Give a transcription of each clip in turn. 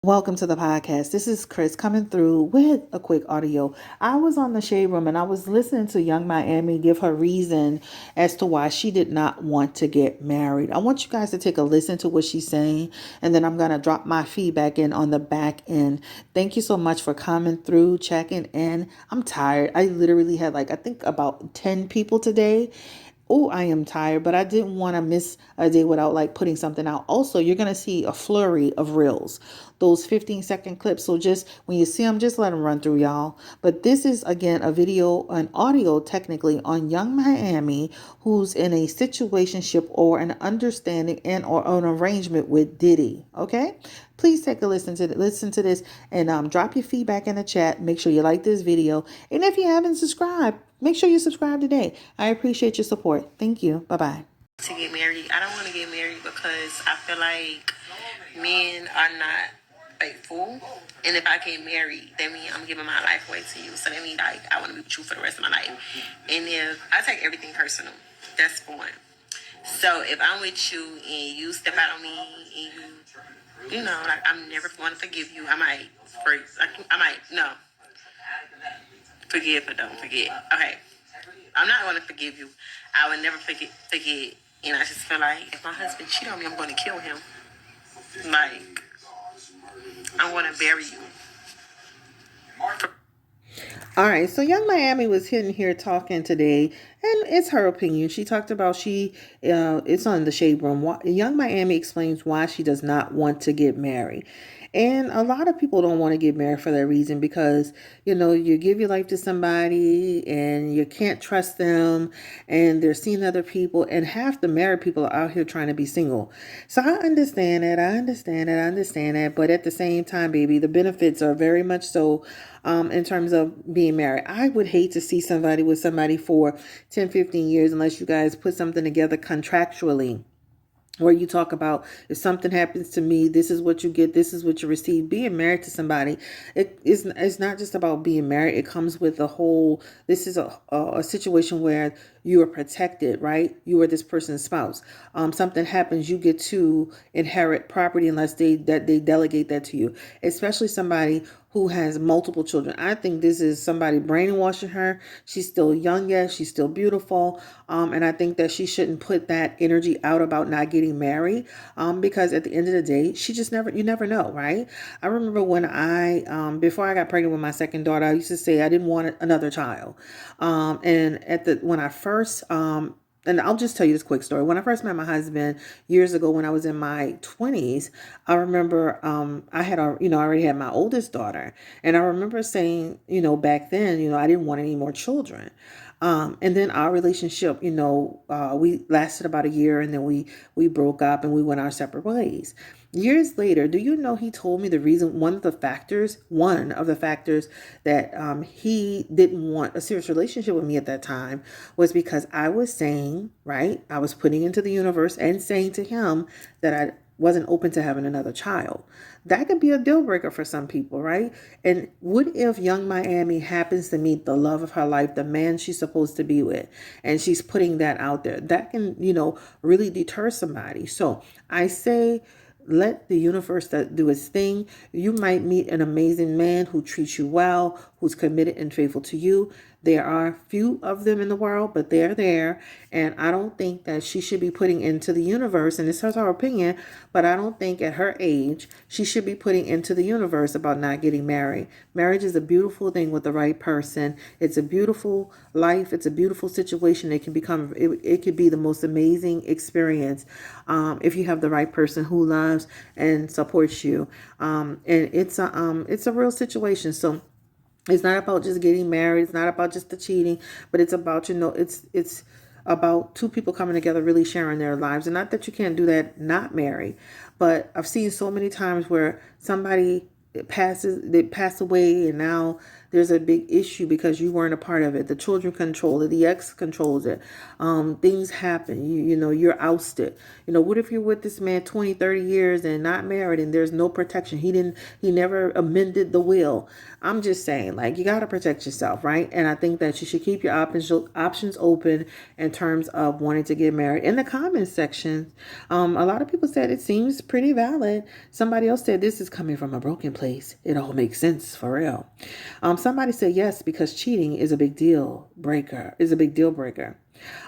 Welcome to the podcast. This is Chris coming through with a quick audio. I was on the Shade Room and I was listening to Young Miami give her reason as to why she did not want to get married. I want you guys to take a listen to what she's saying, and then I'm going to drop my feedback in on the back end. Thank you so much for coming through, checking in. I'm tired. I literally had I think about 10 people today. Oh, I am tired, but I didn't want to miss a day without putting something out. Also, you're going to see a flurry of reels, those 15-second clips. So just when you see them, just let them run through, y'all. But this is, again, a video, an audio technically on Young Miami, who's in a situationship or an understanding and or an arrangement with Diddy. Okay? Please take a listen to this, and drop your feedback in the chat. Make sure you like this video. And if you haven't subscribed, make sure you subscribe today. I appreciate your support. Thank you. Bye-bye. To get married, I don't want to get married because I feel like men are not faithful. And if I get married, that means I'm giving my life away to you. So that means I want to be with you for the rest of my life. And if I take everything personal, that's for one. So if I'm with you and you step out on me and I'm never going to forgive you. I might forgive but don't forget. Okay, I'm not going to forgive you. I would never forget. And I just feel like if my husband cheat on me, I'm going to kill him. I'm going to bury you. All right, so Young Miami was in here talking today, and it's her opinion. She talked about it's on the Shade Room. Young Miami explains why she does not want to get married. And a lot of people don't want to get married for that reason because, you give your life to somebody and you can't trust them and they're seeing other people, and half the married people are out here trying to be single. So I understand it. I understand it. But at the same time, baby, the benefits are very much so in terms of being married. I would hate to see somebody with somebody for 10, 15 years unless you guys put something together contractually, where you talk about, if something happens to me, this is what you get, this is what you receive. Being married to somebody, it's not just about being married. It comes with this is a situation where you are protected, right? You are this person's spouse. Something happens, you get to inherit property unless they delegate that to you, especially somebody who has multiple children. I think this is somebody brainwashing her. She's still young, yes, she's still beautiful. And I think that she shouldn't put that energy out about not getting married. Because at the end of the day, you never know, right? I remember when before I got pregnant with my second daughter, I used to say I didn't want another child. When I first, and I'll just tell you this quick story. When I first met my husband years ago, when I was in my 20s, I remember I already had my oldest daughter, and I remember saying, back then, I didn't want any more children. And then our relationship, we lasted about a year, and then we broke up and we went our separate ways. Years later, do you know he told me the reason, one of the factors that he didn't want a serious relationship with me at that time was because I was saying, right, I was putting into the universe and saying to him that I wasn't open to having another child. That could be a deal breaker for some people, right? And what if Young Miami happens to meet the love of her life, the man she's supposed to be with, and she's putting that out there? That can, really deter somebody. So I say, let the universe do its thing. You might meet an amazing man who treats you well, who's committed and faithful to you. There are few of them in the world, but they're there. And I don't think that she should be putting into the universe, and this is her opinion, but I don't think at her age she should be putting into the universe about not getting married. Marriage is a beautiful thing with the right person. It's a beautiful life. It's a beautiful situation. It could be the most amazing experience if you have the right person who loves and supports you. And it's a real situation. So it's not about just getting married. It's not about just the cheating, but it's about, it's about two people coming together, really sharing their lives. And not that you can't do that not married, but I've seen so many times where somebody they pass away, and now there's a big issue because you weren't a part of it. The children control it. The ex controls it. Things happen. You're ousted. What if you're with this man 20, 30 years and not married and there's no protection? He never amended the will. I'm just saying, like, you got to protect yourself, right? And I think that you should keep your options open in terms of wanting to get married. In the comments section, a lot of people said it seems pretty valid. Somebody else said this is coming from a broken place. It all makes sense for real. Somebody said yes, because cheating is a big deal breaker.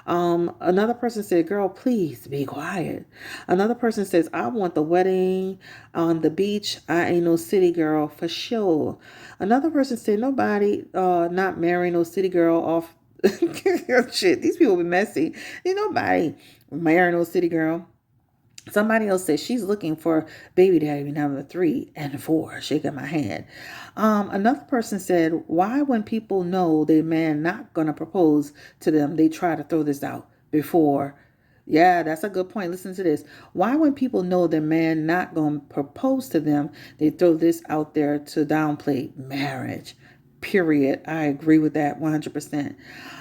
Another person said, girl, please be quiet. Another person says, I want the wedding on the beach. I ain't no city girl for sure. Another person said, nobody not marrying no city girl off. Shit, these people be messy. Ain't nobody marrying no city girl. Somebody else says she's looking for baby daddy number 3 and 4, shaking my hand. Another person said, why when people know their man not going to propose to them, they try to throw this out before? Yeah, that's a good point. Listen to this. Why when people know their man not going to propose to them, they throw this out there to downplay marriage? Period. I agree with that 100%.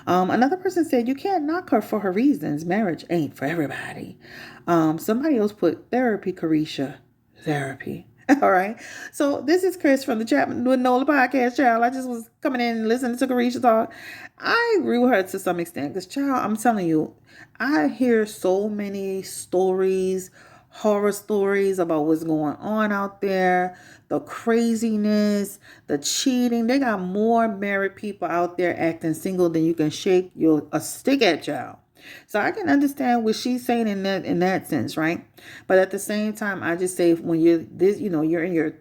Another person said, you can't knock her for her reasons. Marriage ain't for everybody. Somebody else put therapy, Carisha. Therapy. All right. So this is Chris from the Chapman with Nola podcast, child. I just was coming in and listening to Carisha talk. I agree with her to some extent because, child, I'm telling you, I hear so many stories, horror stories about what's going on out there, the craziness, the cheating. They got more married people out there acting single than you can shake a stick at, child. So I can understand what she's saying in that sense, right? But at the same time, I just say when you're this, you're in your,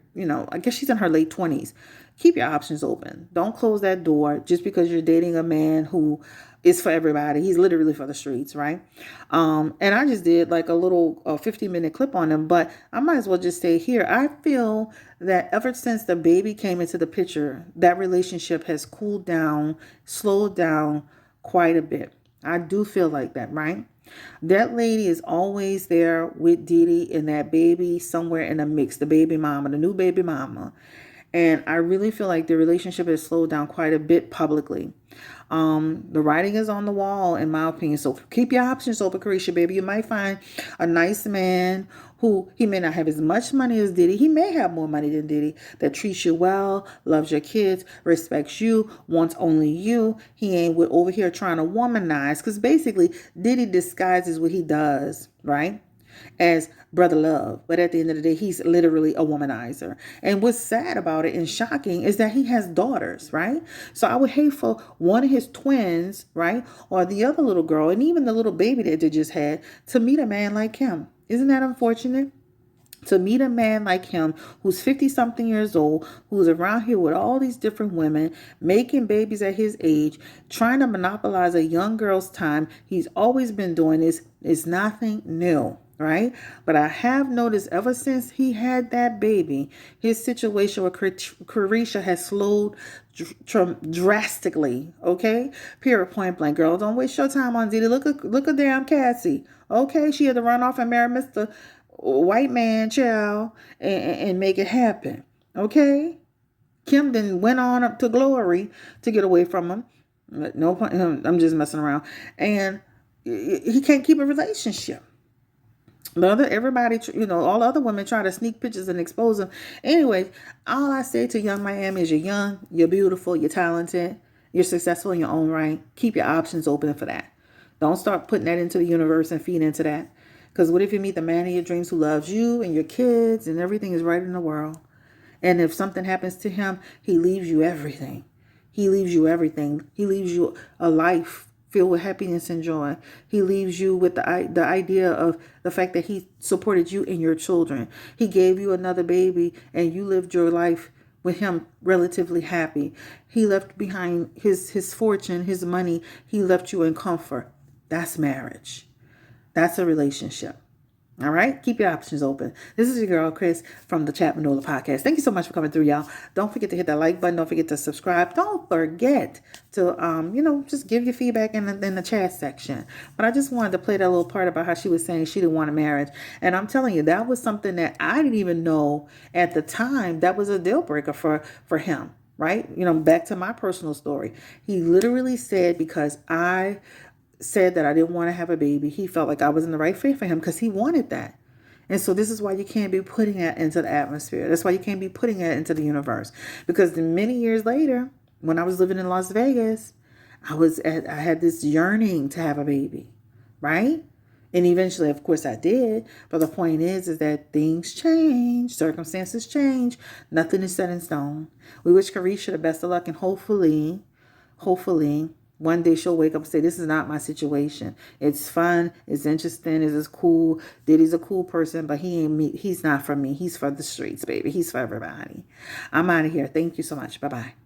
I guess she's in her late 20s. Keep your options open. Don't close that door just because you're dating a man who is for everybody. He's literally for the streets, right? And I just did like a little 50-minute clip on him, but I might as well just say here, I feel that ever since the baby came into the picture, that relationship has cooled down, slowed down quite a bit. I do feel like that, right? That lady is always there with Didi and that baby somewhere in the mix, the baby mama, the new baby mama. And I really feel like the relationship has slowed down quite a bit publicly. The writing is on the wall, in my opinion. So keep your options open, Carisha, baby. You might find a nice man who, he may not have as much money as Diddy. He may have more money than Diddy, that treats you well, loves your kids, respects you, wants only you. He ain't over here trying to womanize, because basically Diddy disguises what he does, right, as brother love. But at the end of the day, he's literally a womanizer. And what's sad about it and shocking is that he has daughters, right? So I would hate for one of his twins, right, or the other little girl, and even the little baby that they just had, to meet a man like him. Isn't that unfortunate? To meet a man like him who's 50 something years old, who's around here with all these different women, making babies at his age, trying to monopolize a young girl's time. He's always been doing this. It's nothing new, right? But I have noticed ever since he had that baby, his situation with Carisha has slowed drastically. Okay, period, point blank. Girl, don't waste your time on Diddy. Look at damn Cassie. Okay, she had to run off and marry Mr. White man, child, and make it happen. Okay, Kim then went on up to glory to get away from him. No, I'm just messing around, and he can't keep a relationship. Everybody, all other women try to sneak pictures and expose them. Anyway, all I say to Young Miami is you're young, you're beautiful, you're talented, you're successful in your own right. Keep your options open for that. Don't start putting that into the universe and feed into that. Because what if you meet the man of your dreams who loves you and your kids and everything is right in the world? And if something happens to him, he leaves you everything. He leaves you everything. He leaves you a life filled with happiness and joy. He leaves you with the idea of the fact that he supported you and your children. He gave you another baby and you lived your life with him relatively happy. He left behind his fortune, his money. He left you in comfort. That's marriage. That's a relationship. All right. Keep your options open. This is your girl, Chris, from the Chapman Nola podcast. Thank you so much for coming through, y'all. Don't forget to hit that like button. Don't forget to subscribe. Don't forget to, just give your feedback in the chat section. But I just wanted to play that little part about how she was saying she didn't want a marriage. And I'm telling you, that was something that I didn't even know at the time that was a deal breaker for him. right? Back to my personal story. He literally said, because I said that I didn't want to have a baby, he felt like I was in the right fit for him because he wanted that. And so this is why you can't be putting it into the atmosphere. That's why you can't be putting it into the universe. Because many years later, when I was living in Las Vegas, I had this yearning to have a baby, right? And eventually, of course, I did. But the point is that things change, circumstances change. Nothing is set in stone. We wish Carisha the best of luck, and hopefully, one day she'll wake up and say, "This is not my situation. It's fun. It's interesting. It's cool. Diddy's a cool person, but he ain't me. He's not for me. He's for the streets, baby. He's for everybody." I'm out of here. Thank you so much. Bye bye.